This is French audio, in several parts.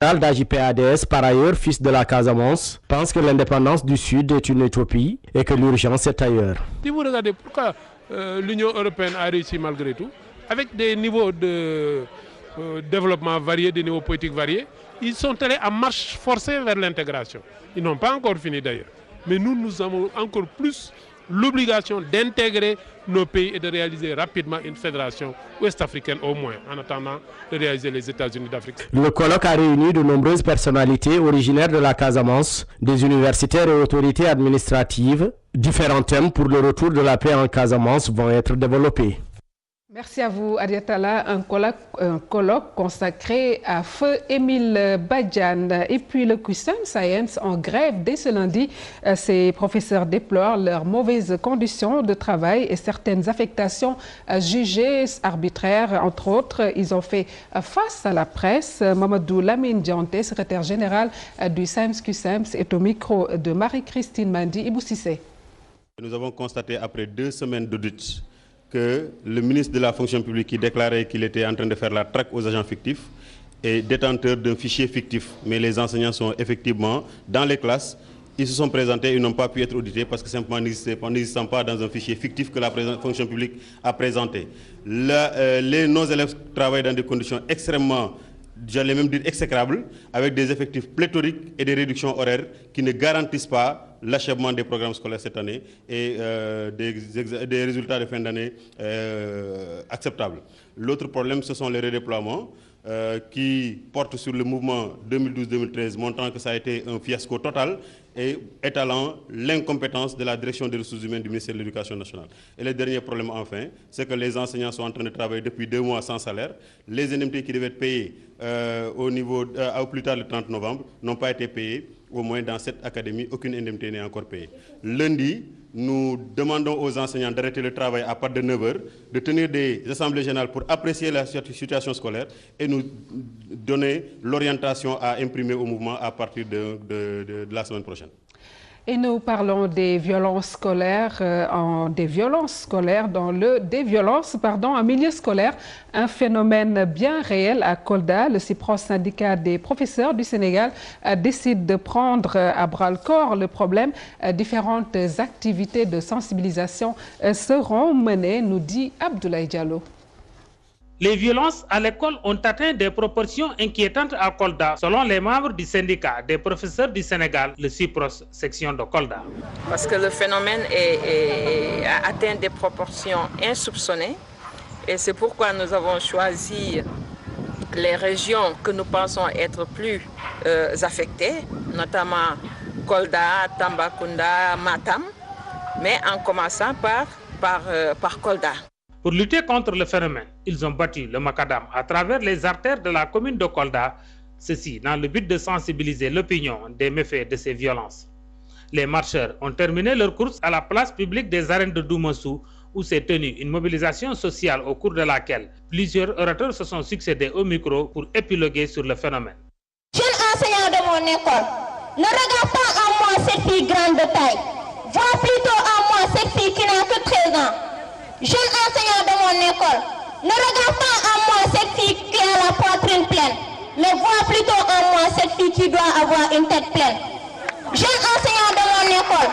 D'AJPADS, par ailleurs fils de la Casamance, pense que l'indépendance du Sud est une utopie et que l'urgence est ailleurs. Si vous regardez pourquoi l'Union européenne a réussi malgré tout, avec des niveaux de développement variés, des niveaux politiques variés, ils sont allés en marche forcée vers l'intégration. Ils n'ont pas encore fini d'ailleurs. Mais nous avons encore plus l'obligation d'intégrer nos pays et de réaliser rapidement une fédération ouest-africaine au moins, en attendant de réaliser les États-Unis d'Afrique. Le colloque a réuni de nombreuses personnalités originaires de la Casamance, des universitaires et autorités administratives. Différents thèmes pour le retour de la paix en Casamance vont être développés. Merci à vous, Adiatala. Un colloque consacré à Feu Émile Badian. Et puis le QCM Science en grève dès ce lundi. Ces professeurs déplorent leurs mauvaises conditions de travail et certaines affectations jugées arbitraires. Entre autres, ils ont fait face à la presse. Mamadou Lamine Dianté, secrétaire général du Science QCM, est au micro de Marie-Christine Mandi Iboussissé. Nous avons constaté après 2 semaines d'audit que le ministre de la fonction publique qui déclarait qu'il était en train de faire la traque aux agents fictifs est détenteur d'un fichier fictif. Mais les enseignants sont effectivement dans les classes. Ils se sont présentés, ils n'ont pas pu être audités parce que simplement n'existant pas dans un fichier fictif que la fonction publique a présenté. Nos élèves travaillent dans des conditions extrêmement, j'allais même dire exécrables, avec des effectifs pléthoriques et des réductions horaires qui ne garantissent pas l'achèvement des programmes scolaires cette année et des résultats de fin d'année acceptables. L'autre problème, ce sont les redéploiements qui portent sur le mouvement 2012-2013, montrant que ça a été un fiasco total et étalant l'incompétence de la direction des ressources humaines du ministère de l'Éducation nationale. Et le dernier problème, enfin, c'est que les enseignants sont en train de travailler depuis 2 mois sans salaire. Les indemnités qui devaient être payées au plus tard le 30 novembre n'ont pas été payées. Au moins dans cette académie, aucune indemnité n'est encore payée. Lundi, nous demandons aux enseignants d'arrêter le travail à partir de 9 h, de tenir des assemblées générales pour apprécier la situation scolaire et nous donner l'orientation à imprimer au mouvement à partir de la semaine prochaine. Et nous parlons des violences scolaires, en milieu scolaire, un phénomène bien réel à Kolda. Le CIPROS, syndicat des professeurs du Sénégal, décide de prendre à bras-le-corps le problème. Différentes activités de sensibilisation seront menées, nous dit Abdoulaye Diallo. Les violences à l'école ont atteint des proportions inquiétantes à Kolda, selon les membres du syndicat des professeurs du Sénégal, le CIPROS, section de Kolda. Parce que le phénomène a atteint des proportions insoupçonnées et c'est pourquoi nous avons choisi les régions que nous pensons être plus affectées, notamment Kolda, Tambacounda, Matam, mais en commençant par Kolda. Pour lutter contre le phénomène, ils ont battu le macadam à travers les artères de la commune de Kolda, ceci dans le but de sensibiliser l'opinion des méfaits de ces violences. Les marcheurs ont terminé leur course à la place publique des arènes de Doumassou, où s'est tenue une mobilisation sociale au cours de laquelle plusieurs orateurs se sont succédés au micro pour épiloguer sur le phénomène. Jeune enseignant de mon école, ne regarde pas en moi cette fille grande de taille, vois plutôt en moi cette fille qui n'a que 13 ans. Jeune enseignant de mon école, ne regarde pas en moi cette fille qui a la poitrine pleine, mais vois plutôt en moi cette fille qui doit avoir une tête pleine. Jeune enseignant de mon école,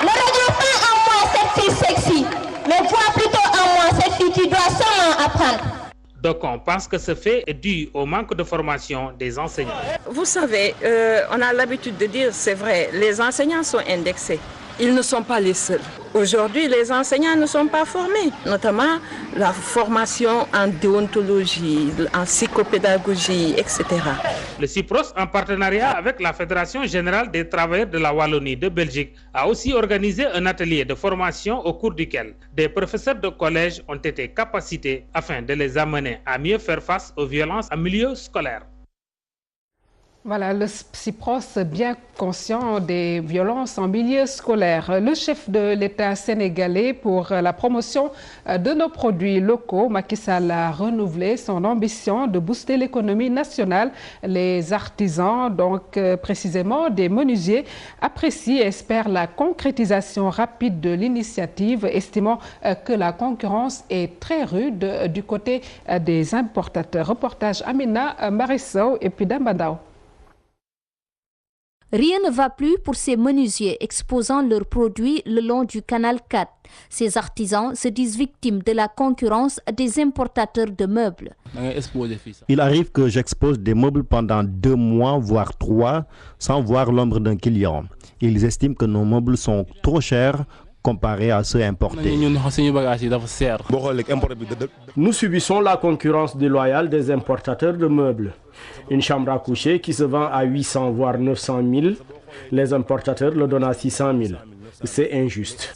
ne regarde pas en moi cette fille sexy, mais vois plutôt en moi cette fille qui doit seulement apprendre. Donc on pense que ce fait est dû au manque de formation des enseignants. Vous savez, on a l'habitude de dire, c'est vrai, les enseignants sont indexés. Ils ne sont pas les seuls. Aujourd'hui, les enseignants ne sont pas formés, notamment la formation en déontologie, en psychopédagogie, etc. Le CIPROS, en partenariat avec la Fédération générale des travailleurs de la Wallonie de Belgique, a aussi organisé un atelier de formation au cours duquel des professeurs de collège ont été capacités afin de les amener à mieux faire face aux violences en milieu scolaire. Voilà, le CIPROS bien conscient des violences en milieu scolaire. Le chef de l'État sénégalais pour la promotion de nos produits locaux, Macky Sall, a renouvelé son ambition de booster l'économie nationale. Les artisans, donc précisément des menuisiers, apprécient et espèrent la concrétisation rapide de l'initiative, estimant que la concurrence est très rude du côté des importateurs. Reportage Amina Marissou et puis Dambadao. Rien ne va plus pour ces menuisiers exposant leurs produits le long du canal 4. Ces artisans se disent victimes de la concurrence des importateurs de meubles. Il arrive que j'expose des meubles pendant 2 mois, voire 3, sans voir l'ombre d'un client. Ils estiment que nos meubles sont trop chers comparés à ceux importés. Nous subissons la concurrence déloyale des importateurs de meubles. Une chambre à coucher qui se vend à 800 voire 900 000, les importateurs le donnent à 600 000. C'est injuste.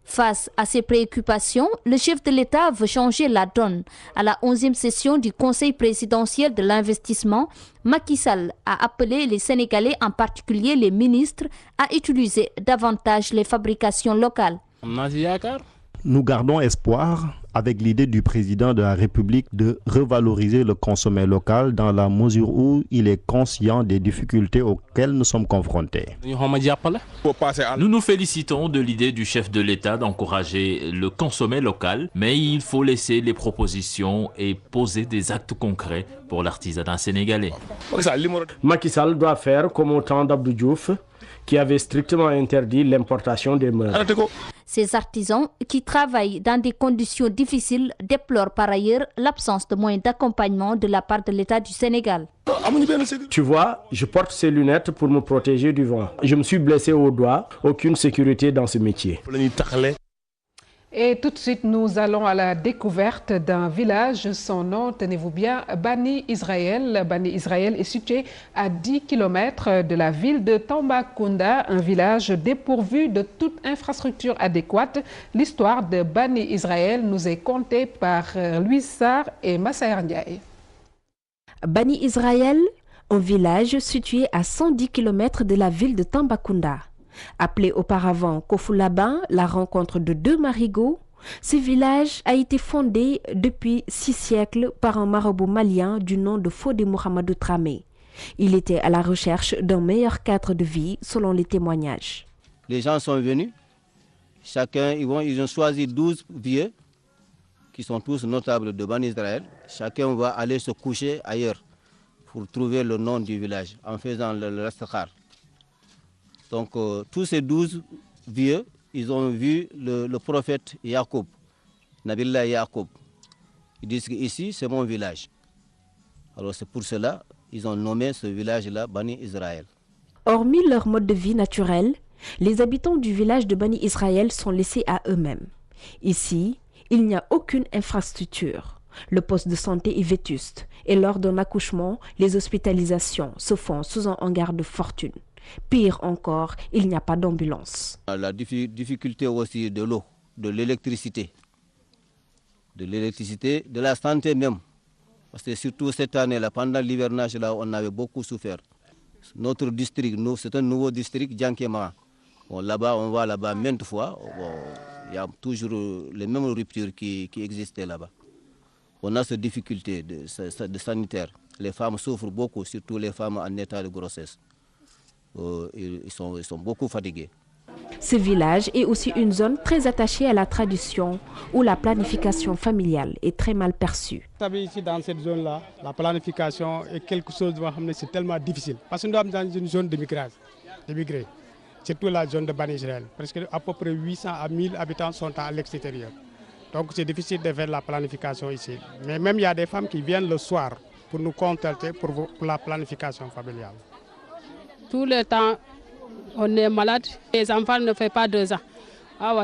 Face à ces préoccupations, le chef de l'État veut changer la donne. À la 11e session du Conseil présidentiel de l'investissement, Macky Sall a appelé les Sénégalais, en particulier les ministres, à utiliser davantage les fabrications locales. Nous gardons espoir avec l'idée du président de la République de revaloriser le consommé local dans la mesure où il est conscient des difficultés auxquelles nous sommes confrontés. Nous nous félicitons de l'idée du chef de l'État d'encourager le consommé local, mais il faut laisser les propositions et poser des actes concrets pour l'artisanat sénégalais. Macky Sall doit faire comme au temps d'Abdou Diouf, qui avait strictement interdit l'importation des meubles. Ces artisans qui travaillent dans des conditions difficiles déplorent par ailleurs l'absence de moyens d'accompagnement de la part de l'État du Sénégal. Tu vois, je porte ces lunettes pour me protéger du vent. Je me suis blessé au doigt, aucune sécurité dans ce métier. Et tout de suite, nous allons à la découverte d'un village. Son nom, tenez-vous bien, Bani Israël. Bani Israël est situé à 10 km de la ville de Tambacounda, un village dépourvu de toute infrastructure adéquate. L'histoire de Bani Israël nous est contée par Louise Sarr et Massaer Ndiaye. Bani Israël, un village situé à 110 km de la ville de Tambacounda. Appelé auparavant Kofulaba, la rencontre de 2 marigots, ce village a été fondé depuis 6 siècles par un marabout malien du nom de Fodé Mohamedou Tramé. Il était à la recherche d'un meilleur cadre de vie selon les témoignages. Les gens sont venus, chacun, ils ont choisi 12 vieux qui sont tous notables de Bani Israël. Chacun va aller se coucher ailleurs pour trouver le nom du village en faisant le rastakhar. Donc tous ces 12 vieux, ils ont vu le prophète Yacoub, Nabillah Yacoub. Ils disent qu'ici, c'est mon village. Alors c'est pour cela qu'ils ont nommé ce village-là Bani Israël. Hormis leur mode de vie naturel, les habitants du village de Bani Israël sont laissés à eux-mêmes. Ici, il n'y a aucune infrastructure. Le poste de santé est vétuste et lors d'un accouchement, les hospitalisations se font sous un hangar de fortune. Pire encore, il n'y a pas d'ambulance. La difficulté aussi de l'eau, de l'électricité, de la santé même. Parce que surtout cette année-là, pendant l'hivernage, là, on avait beaucoup souffert. Notre district, c'est un nouveau district, Djankema. Bon, là-bas, on va là-bas maintes fois. Bon, il y a toujours les mêmes ruptures qui existaient là-bas. On a ces difficultés de sanitaire. Les femmes souffrent beaucoup, surtout les femmes en état de grossesse. Ils sont beaucoup fatigués. Ce village est aussi une zone très attachée à la tradition où la planification familiale est très mal perçue. Ici, dans cette zone-là, la planification est quelque chose c'est tellement difficile. Parce que nous sommes dans une zone d'émigrés, surtout la zone de Bani Israël. Presque à peu près 800 à 1000 habitants sont à l'extérieur. Donc c'est difficile de faire la planification ici. Mais même il y a des femmes qui viennent le soir pour nous contacter pour la planification familiale. Tout le temps, on est malade. Les enfants ne font pas 2 ans.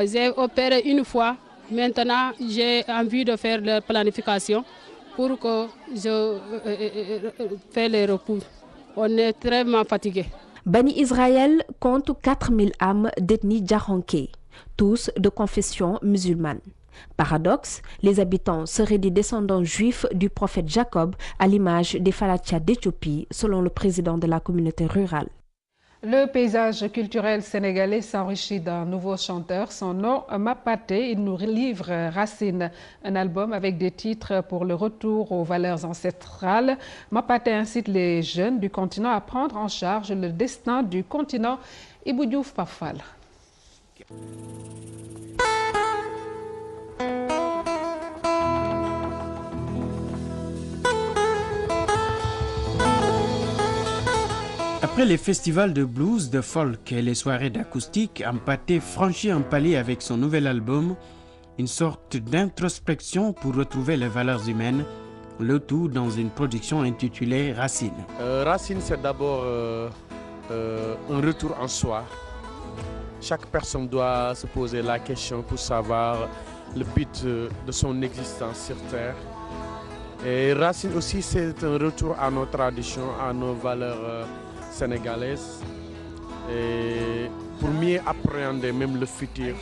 J'ai opéré une fois. Maintenant, j'ai envie de faire la planification pour que je fasse les repos. On est très fatigués. Bani Israël compte 4000 âmes d'ethnie djahanké, tous de confession musulmane. Paradoxe, les habitants seraient des descendants juifs du prophète Jacob à l'image des Falachas d'Éthiopie, selon le président de la communauté rurale. Le paysage culturel sénégalais s'enrichit d'un nouveau chanteur. Son nom, Mapaté. Il nous livre Racine, un album avec des titres pour le retour aux valeurs ancestrales. Mapaté incite les jeunes du continent à prendre en charge le destin du continent. Ibou Diouf Pafal. Après les festivals de blues, de folk et les soirées d'acoustique, Hampâté franchit un palier avec son nouvel album, une sorte d'introspection pour retrouver les valeurs humaines, le tout dans une production intitulée Racine. Racine, c'est d'abord un retour en soi. Chaque personne doit se poser la question pour savoir le but de son existence sur Terre. Et Racine aussi, c'est un retour à nos traditions, à nos valeurs sénégalaises, et pour mieux appréhender même le futur.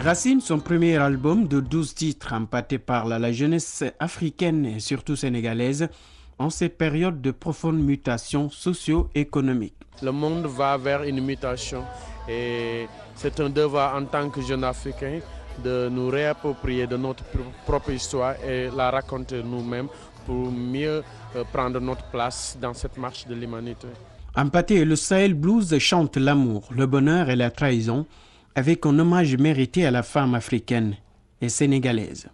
Racine, son premier album de 12 titres, Hampâté parle à la jeunesse africaine et surtout sénégalaise en ces périodes de profonde mutation socio-économique. Le monde va vers une mutation et c'est un devoir en tant que jeunes Africains de nous réapproprier de notre propre histoire et la raconter nous-mêmes pour mieux prendre notre place dans cette marche de l'humanité. Hampâté et le Sahel Blues chantent l'amour, le bonheur et la trahison avec un hommage mérité à la femme africaine et sénégalaise.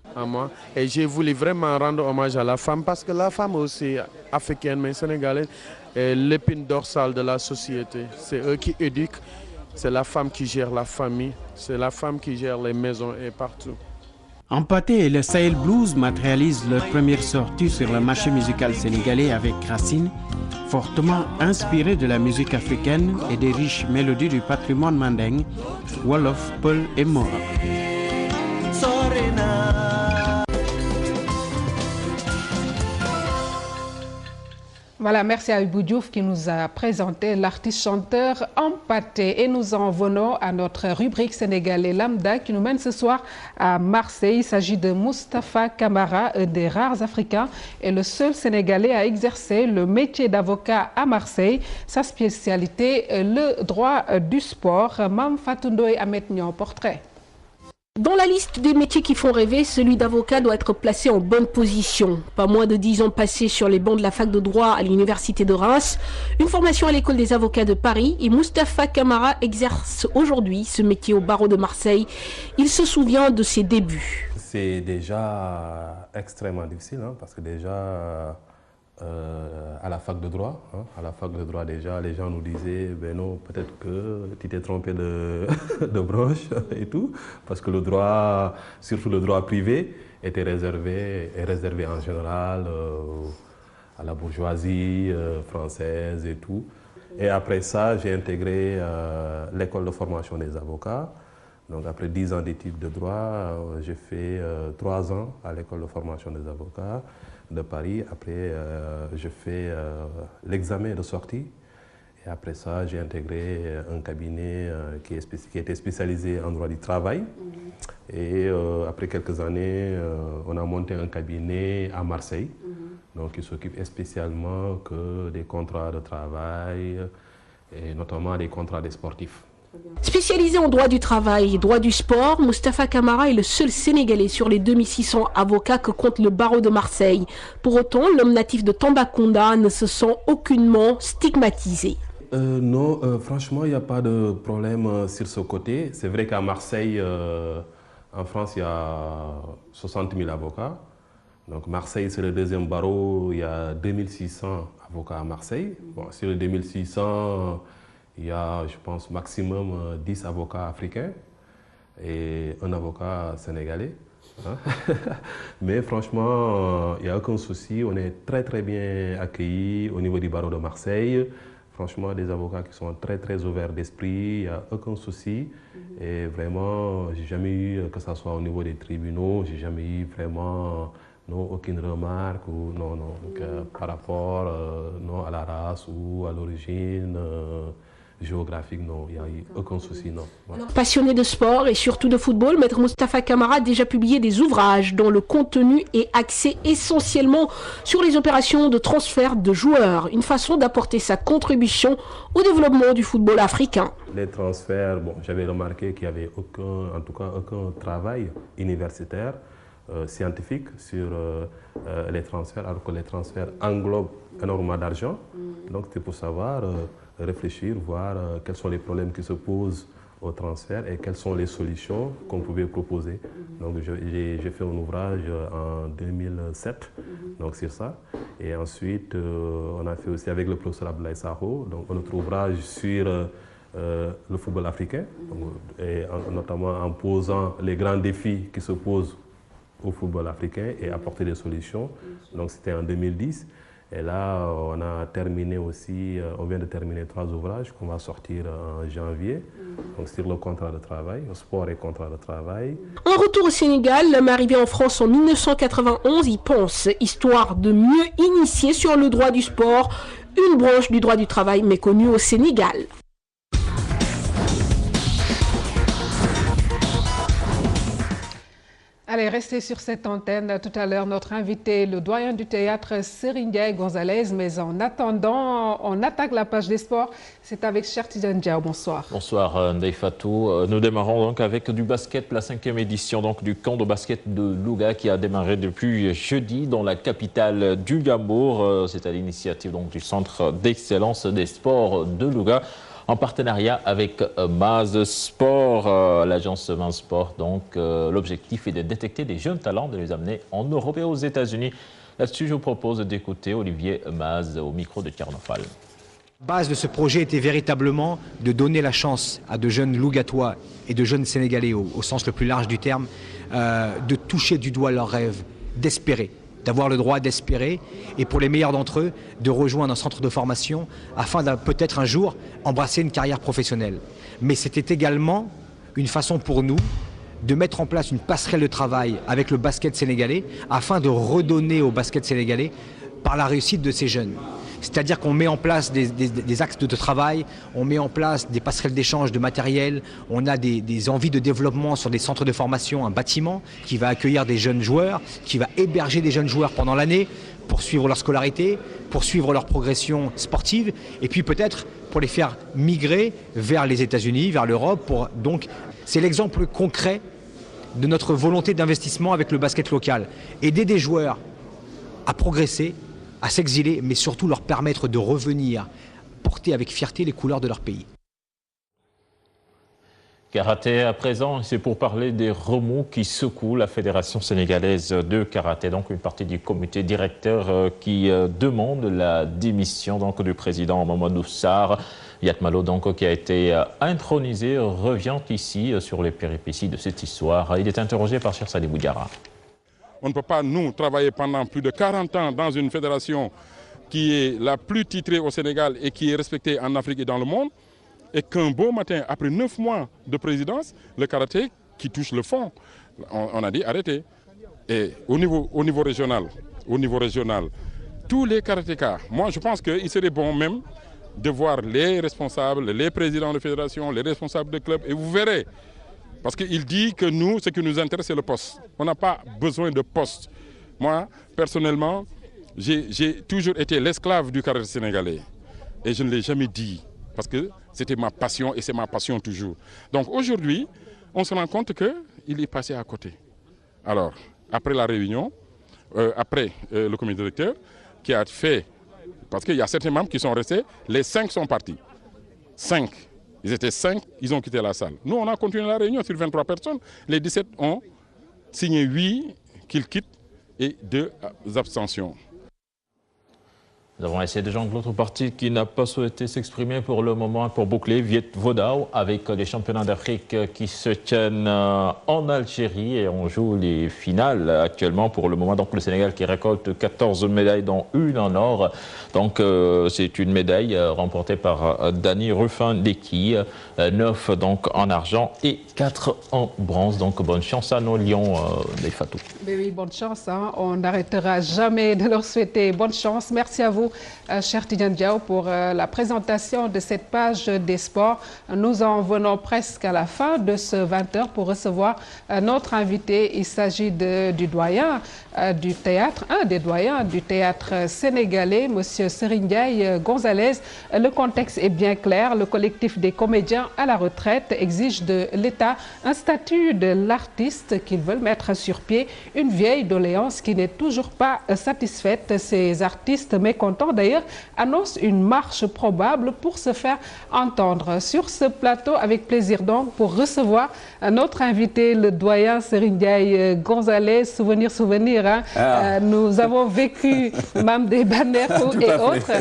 Et j'ai voulu vraiment rendre hommage à la femme parce que la femme aussi africaine mais sénégalaise est l'épine dorsale de la société. C'est eux qui éduquent, c'est la femme qui gère la famille, c'est la femme qui gère les maisons et partout. Hampâté et le Sahel Blues matérialisent leur première sortie sur le marché musical sénégalais avec Racine, fortement inspiré de la musique africaine et des riches mélodies du patrimoine mandingue, Wolof, Peul et Mora. Voilà, merci à Ibou Diouf qui nous a présenté l'artiste-chanteur Hampâté. Et nous en venons à notre rubrique sénégalais lambda qui nous mène ce soir à Marseille. Il s'agit de Moustapha Camara, un des rares Africains et le seul Sénégalais à exercer le métier d'avocat à Marseille. Sa spécialité, le droit du sport. Mam Fatou Ndoye Ahmed Niang, portrait. Dans la liste des métiers qui font rêver, celui d'avocat doit être placé en bonne position. Pas moins de 10 ans passés sur les bancs de la fac de droit à l'université de Reims, une formation à l'école des avocats de Paris et Moustapha Camara exerce aujourd'hui ce métier au barreau de Marseille. Il se souvient de ses débuts. C'est déjà extrêmement difficile parce que déjà à la fac de droit, déjà les gens nous disaient ben non, peut-être que tu t'es trompé de broche et tout, parce que le droit, surtout le droit privé, est réservé en général à la bourgeoisie française et tout. Et après ça, j'ai intégré l'école de formation des avocats. Donc après 10 ans d'études de droit, j'ai fait 3 ans à l'école de formation des avocats de Paris. Après, je fais l'examen de sortie. Et après ça, j'ai intégré un cabinet qui était spécialisé en droit du travail. Et après quelques années, on a monté un cabinet à Marseille, donc qui s'occupe spécialement que des contrats de travail, et notamment des contrats des sportifs. Spécialisé en droit du travail et droit du sport, Moustapha Camara est le seul Sénégalais sur les 2600 avocats que compte le barreau de Marseille. Pour autant, l'homme natif de Tambacounda ne se sent aucunement stigmatisé. Non, franchement, il n'y a pas de problème sur ce côté. C'est vrai qu'à Marseille, en France, il y a 60 000 avocats. Donc Marseille, c'est le deuxième barreau, il y a 2600 avocats à Marseille. Bon, sur les 2600, il y a, je pense, maximum 10 avocats africains et un avocat sénégalais. Mais franchement, il n'y a aucun souci. On est très bien accueillis au niveau du barreau de Marseille. Franchement, des avocats qui sont très ouverts d'esprit. Il n'y a aucun souci. Et vraiment, j'ai jamais eu, que ce soit au niveau des tribunaux, j'ai jamais eu vraiment aucune remarque ou donc, par rapport à la race ou à l'origine géographique, non, il n'y a eu aucun souci, non. Voilà. Passionné de sport et surtout de football, Maître Moustapha Camara a déjà publié des ouvrages dont le contenu est axé essentiellement sur les opérations de transfert de joueurs, une façon d'apporter sa contribution au développement du football africain. Les transferts, bon, j'avais remarqué qu'il n'y avait aucun travail universitaire, scientifique sur les transferts, alors que les transferts englobent énormément d'argent. Donc c'est pour savoir réfléchir, voir quels sont les problèmes qui se posent au transfert et quelles sont les solutions qu'on pouvait proposer. Donc j'ai fait un ouvrage en 2007 donc sur ça. Et ensuite, on a fait aussi avec le professeur Abdoulaye Sakho, donc notre ouvrage sur le football africain, et notamment en posant les grands défis qui se posent au football africain et apporter des solutions. Donc c'était en 2010. Et là, on a terminé aussi, on vient de terminer 3 ouvrages qu'on va sortir en janvier, donc sur le contrat de travail, le sport et contrat de travail. Un retour au Sénégal, l'homme arrivé en France en 1991 y pense, histoire de mieux initier sur le droit du sport, une branche du droit du travail méconnue au Sénégal. Allez, restez sur cette antenne. Tout à l'heure, notre invité, le doyen du théâtre, Serigne Ndiaye Gonzalez. Mais en attendant, on attaque la page des sports. C'est avec Cheikh Tidiane Diaw. Bonsoir. Bonsoir Ndeye Fatou. Nous démarrons donc avec du basket, la 5e édition donc, du camp de basket de Louga qui a démarré depuis jeudi dans la capitale du Gambour. C'est à l'initiative donc du Centre d'excellence des sports de Louga, en partenariat avec Maz Sport, l'agence Maz Sport. Donc, l'objectif est de détecter des jeunes talents, de les amener en Europe et aux États-Unis. Là-dessus, je vous propose d'écouter Olivier Maz au micro de Carnofal. La base de ce projet était véritablement de donner la chance à de jeunes Lougatois et de jeunes Sénégalais, au sens le plus large du terme, de toucher du doigt leurs rêves, d'espérer, d'avoir le droit d'espérer, et pour les meilleurs d'entre eux, de rejoindre un centre de formation afin de peut-être un jour embrasser une carrière professionnelle. Mais c'était également une façon pour nous de mettre en place une passerelle de travail avec le basket sénégalais afin de redonner au basket sénégalais par la réussite de ces jeunes. C'est-à-dire qu'on met en place des axes de travail, on met en place des passerelles d'échange de matériel, on a des envies de développement sur des centres de formation, un bâtiment qui va accueillir des jeunes joueurs, qui va héberger des jeunes joueurs pendant l'année pour suivre leur scolarité, pour suivre leur progression sportive, et puis peut-être pour les faire migrer vers les États-Unis, vers l'Europe. Donc c'est l'exemple concret de notre volonté d'investissement avec le basket local. Aider des joueurs à progresser, à s'exiler, mais surtout leur permettre de revenir porter avec fierté les couleurs de leur pays. Karaté à présent, c'est pour parler des remous qui secouent la Fédération sénégalaise de karaté, donc une partie du comité directeur qui demande la démission donc, du président Mamadou Sarr. Yatmalo, donc, qui a été intronisé, revient ici sur les péripéties de cette histoire. Il est interrogé par Cheikh Sadibou Diarra. On ne peut pas, nous, travailler pendant plus de 40 ans dans une fédération qui est la plus titrée au Sénégal et qui est respectée en Afrique et dans le monde, et qu'un beau matin, après 9 mois de présidence, le karaté qui touche le fond, on a dit arrêtez. Et au niveau régional, tous les karatékas, moi je pense qu'il serait bon même de voir les responsables, les présidents de fédération, les responsables de clubs, et vous verrez. Parce qu'il dit que nous, ce qui nous intéresse, c'est le poste. On n'a pas besoin de poste. Moi, personnellement, j'ai toujours été l'esclave du karaté sénégalais. Et je ne l'ai jamais dit. Parce que c'était ma passion et c'est ma passion toujours. Donc aujourd'hui, on se rend compte qu'il est passé à côté. Alors, après la réunion, après le comité directeur, qui a fait... Parce qu'il y a certains membres qui sont restés, les 5 sont partis. 5. Ils étaient 5, ils ont quitté la salle. Nous, on a continué la réunion sur 23 personnes. Les 17 ont signé 8 qu'ils quittent et 2 abstentions. Nous avons essayé de joindre l'autre partie qui n'a pas souhaité s'exprimer pour le moment pour boucler, Viet Vodao, avec les championnats d'Afrique qui se tiennent en Algérie et on joue les finales actuellement pour le moment. Donc le Sénégal qui récolte 14 médailles dont une en or. Donc c'est une médaille remportée par Dani Ruffin-Deki, 9 donc en argent et 4 en bronze. Donc bonne chance à nos Lions, des Fatou. Mais oui, bonne chance. Hein. On n'arrêtera jamais de leur souhaiter bonne chance. Merci à vous, cher Tidiane Diaw, pour la présentation de cette page des sports. Nous en venons presque à la fin de ce 20h pour recevoir notre invité. Il s'agit du doyen du théâtre, un des doyens du théâtre sénégalais, M. Serigne Ndiaye Gonzalez. Le contexte est bien clair. Le collectif des comédiens à la retraite exige de l'État un statut de l'artiste qu'ils veulent mettre sur pied. Une vieille doléance qui n'est toujours pas satisfaite. Ces artistes mécontents mécontent d'ailleurs, annonce une marche probable pour se faire entendre. Sur ce plateau, avec plaisir donc, pour recevoir notre invité, le doyen Serigne Ndiaye Gonzalez. Souvenir, hein. Nous avons vécu Mamdé Banerou et autres.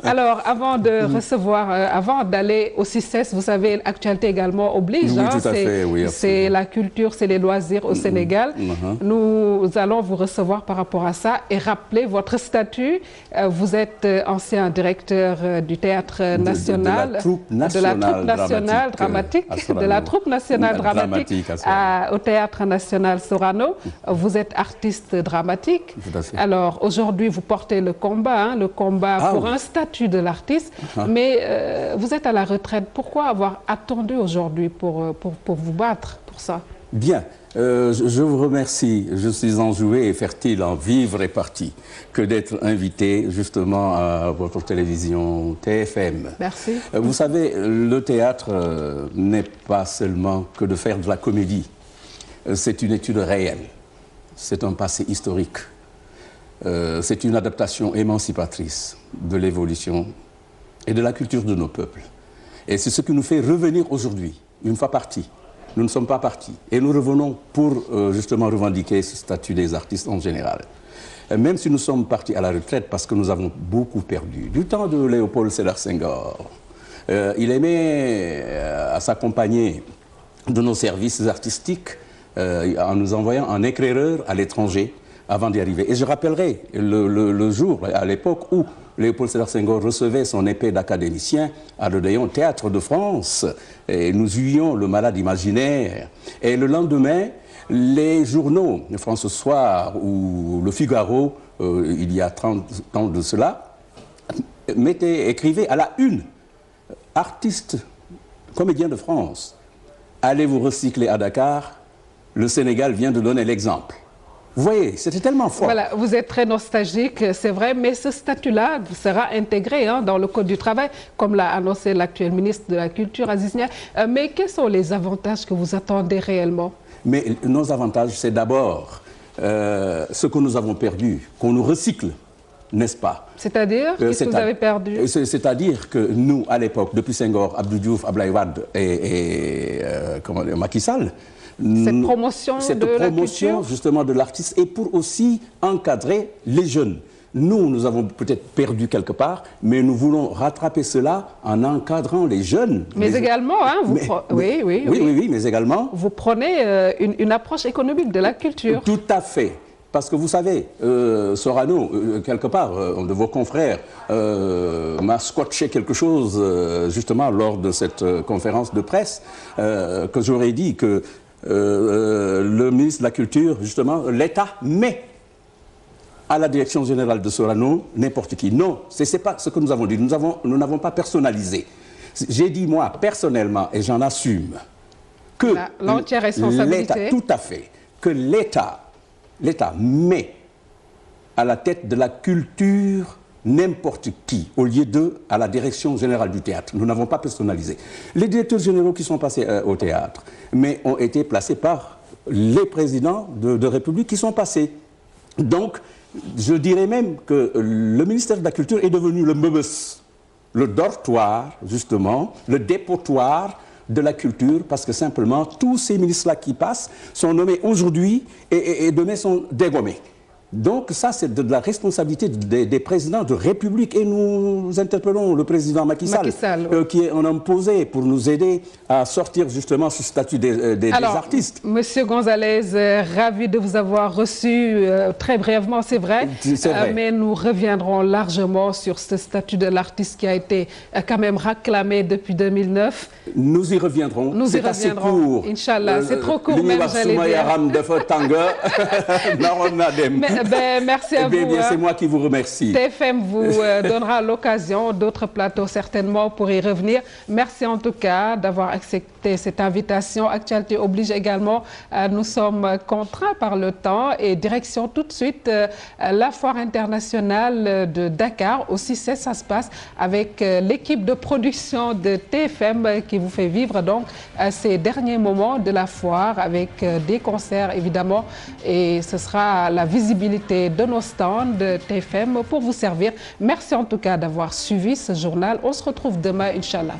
Alors, avant de recevoir, avant d'aller au CICES, vous savez, l'actualité également oblige. Oui, hein, tout à fait, oui, c'est la culture, c'est les loisirs au Sénégal. Nous allons vous recevoir par rapport à ça et rappeler votre statut. Vous êtes ancien directeur du Théâtre National, de la Troupe Nationale Dramatique, de la Troupe Nationale Dramatique au Théâtre National Sorano. Vous êtes artiste dramatique. Alors, aujourd'hui, vous portez le combat pour un statut de l'artiste, mais vous êtes à la retraite. Pourquoi avoir attendu aujourd'hui pour vous battre pour ça? Bien, je vous remercie. Je suis enjoué et fertile en vivre et partie que d'être invité justement à votre télévision TFM. Merci. Vous savez, le théâtre n'est pas seulement que de faire de la comédie. C'est une étude réelle. C'est un passé historique. C'est une adaptation émancipatrice de l'évolution et de la culture de nos peuples. Et c'est ce qui nous fait revenir aujourd'hui, une fois partis. Nous ne sommes pas partis. Et nous revenons pour justement revendiquer ce statut des artistes en général. Même si nous sommes partis à la retraite parce que nous avons beaucoup perdu. Du temps de Léopold Sédar Senghor, il aimait à s'accompagner de nos services artistiques en nous envoyant un éclaireur à l'étranger avant d'y arriver. Et je rappellerai le jour, à l'époque où Léopold Sédar Senghor recevait son épée d'académicien à l'Odéon Théâtre de France. Et nous eûmes le malade imaginaire. Et le lendemain, les journaux, France Soir ou Le Figaro, il y a 30 ans de cela, écrivaient à la une, artiste, comédien de France, allez vous recycler à Dakar, le Sénégal vient de donner l'exemple. Vous voyez, c'était tellement fort. Voilà, vous êtes très nostalgique, c'est vrai, mais ce statut-là sera intégré dans le Code du travail, comme l'a annoncé l'actuel ministre de la Culture, Aziz Ndiaye. Mais quels sont les avantages que vous attendez réellement? Mais nos avantages, c'est d'abord ce que nous avons perdu, qu'on nous recycle, n'est-ce pas? C'est-à-dire qu'est-ce que vous avez perdu? C'est-à-dire que nous, à l'époque, depuis Senghor, Abdou Diouf, Abdoulaye Wade et Macky Sall, cette promotion de la culture, justement de l'artiste, et pour aussi encadrer les jeunes. Nous avons peut-être perdu quelque part, mais nous voulons rattraper cela en encadrant les jeunes. Mais également, mais également, vous prenez une approche économique de la culture. Tout à fait. Parce que vous savez, Sorano, quelque part, de vos confrères, m'a scotché quelque chose, justement, lors de cette conférence de presse, que j'aurais dit que le ministre de la Culture, justement, l'État met à la direction générale de Sorano n'importe qui. Non, ce n'est pas ce que nous avons dit. Nous n'avons pas personnalisé. J'ai dit, moi, personnellement, et j'en assume, que l'entière responsabilité, l'État, tout à fait, que l'État met à la tête de la culture n'importe qui, au lieu à la direction générale du théâtre. Nous n'avons pas personnalisé. Les directeurs généraux qui sont passés au théâtre, mais ont été placés par les présidents de République qui sont passés. Donc, je dirais même que le ministère de la Culture est devenu le meubus, le dortoir, justement, le dépotoir de la culture, parce que simplement, tous ces ministres-là qui passent sont nommés aujourd'hui et demain sont dégommés. Donc ça, c'est de la responsabilité des présidents de République. Et nous interpellons le président Macky Sall, qui est un homme posé pour nous aider à sortir justement ce statut des artistes. Monsieur Gonzalez, ravi de vous avoir reçu très brièvement, c'est vrai. Mais nous reviendrons largement sur ce statut de l'artiste qui a été quand même réclamé depuis 2009. Nous y reviendrons. Nous y reviendrons. Inch'Allah, c'est trop court même, j'allais dire. Merci à vous. C'est moi qui vous remercie. TFM vous donnera l'occasion, d'autres plateaux certainement, pour y revenir. Merci en tout cas d'avoir accepté cette invitation. Actualité oblige également. Nous sommes contraints par le temps et direction tout de suite la foire internationale de Dakar. Aussi, ça se passe avec l'équipe de production de TFM qui vous fait vivre donc ces derniers moments de la foire avec des concerts évidemment. Et ce sera la visibilité disponibilité de nos stands de TFM pour vous servir. Merci en tout cas d'avoir suivi ce journal. On se retrouve demain, Inch'Allah.